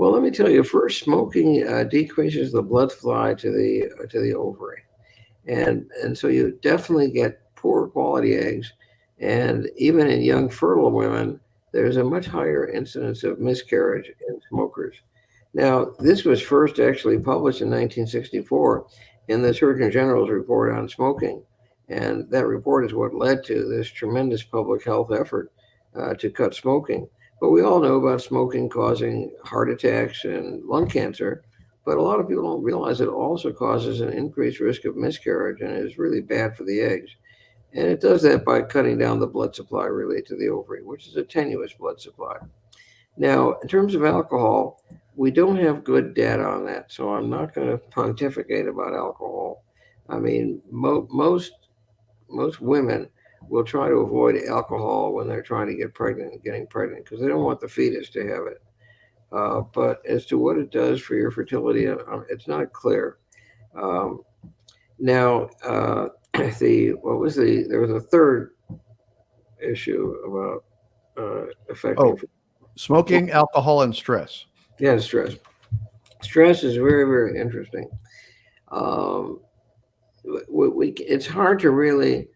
Well, let me tell you, first, smoking decreases the blood supply to the ovary, and so you definitely get poor quality eggs, and even in young fertile women, there's a much higher incidence of miscarriage in smokers. Now, this was first actually published in 1964 in the Surgeon General's report on smoking, and that report is what led to this tremendous public health effort to cut smoking. But we all know about smoking causing heart attacks and lung cancer, but a lot of people don't realize it also causes an increased risk of miscarriage and is really bad for the eggs. And it does that by cutting down the blood supply really to the ovary, which is a tenuous blood supply. Now, in terms of alcohol, we don't have good data on that, so I'm not going to pontificate about alcohol. I mean, most women will try to avoid alcohol when they're trying to get pregnant and getting pregnant because they don't want the fetus to have it. But as to what it does for your fertility, it's not clear. Um, now, there was a third issue about affecting. Smoking, alcohol, and stress. Yeah, stress. Stress is very, very interesting. Um, it's hard to really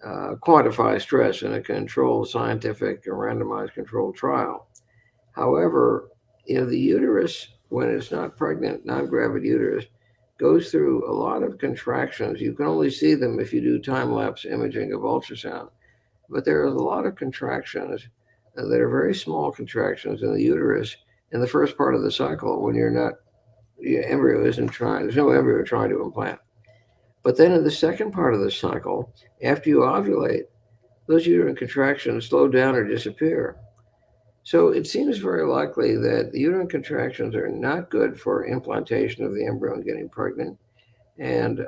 quantify stress in a controlled, scientific, or randomized controlled trial. However, the uterus, when it's not pregnant, non-gravid uterus, goes through a lot of contractions. You can only see them if you do time-lapse imaging of ultrasound. But there are a lot of contractions that are very small contractions in the uterus in the first part of the cycle when your embryo isn't trying, there's no embryo trying to implant. But then in the second part of the cycle, after you ovulate, those uterine contractions slow down or disappear. So it seems very likely that the uterine contractions are not good for implantation of the embryo and getting pregnant. And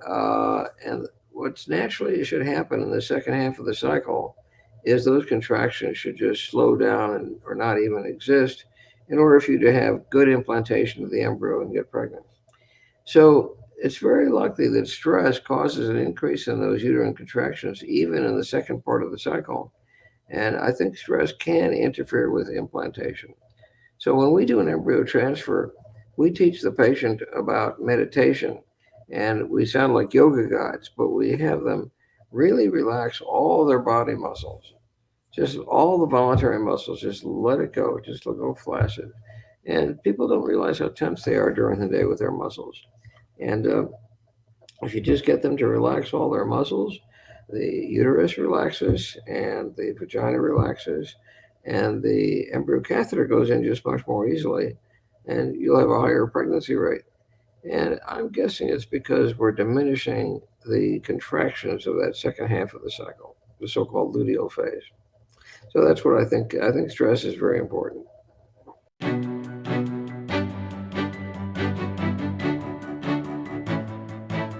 what's naturally should happen in the second half of the cycle is those contractions should just slow down or not even exist in order for you to have good implantation of the embryo and get pregnant. So it's very likely that stress causes an increase in those uterine contractions, even in the second part of the cycle. And I think stress can interfere with implantation. So when we do an embryo transfer, we teach the patient about meditation, and we sound like yoga guides, but we have them really relax all their body muscles, just all the voluntary muscles, just let it go, just let go flaccid. And people don't realize how tense they are during the day with their muscles. And if you just get them to relax all their muscles, the uterus relaxes and the vagina relaxes and the embryo catheter goes in just much more easily, and you'll have a higher pregnancy rate. And I'm guessing it's because we're diminishing the contractions of that second half of the cycle, the so-called luteal phase. So that's what I think. I think stress is very important.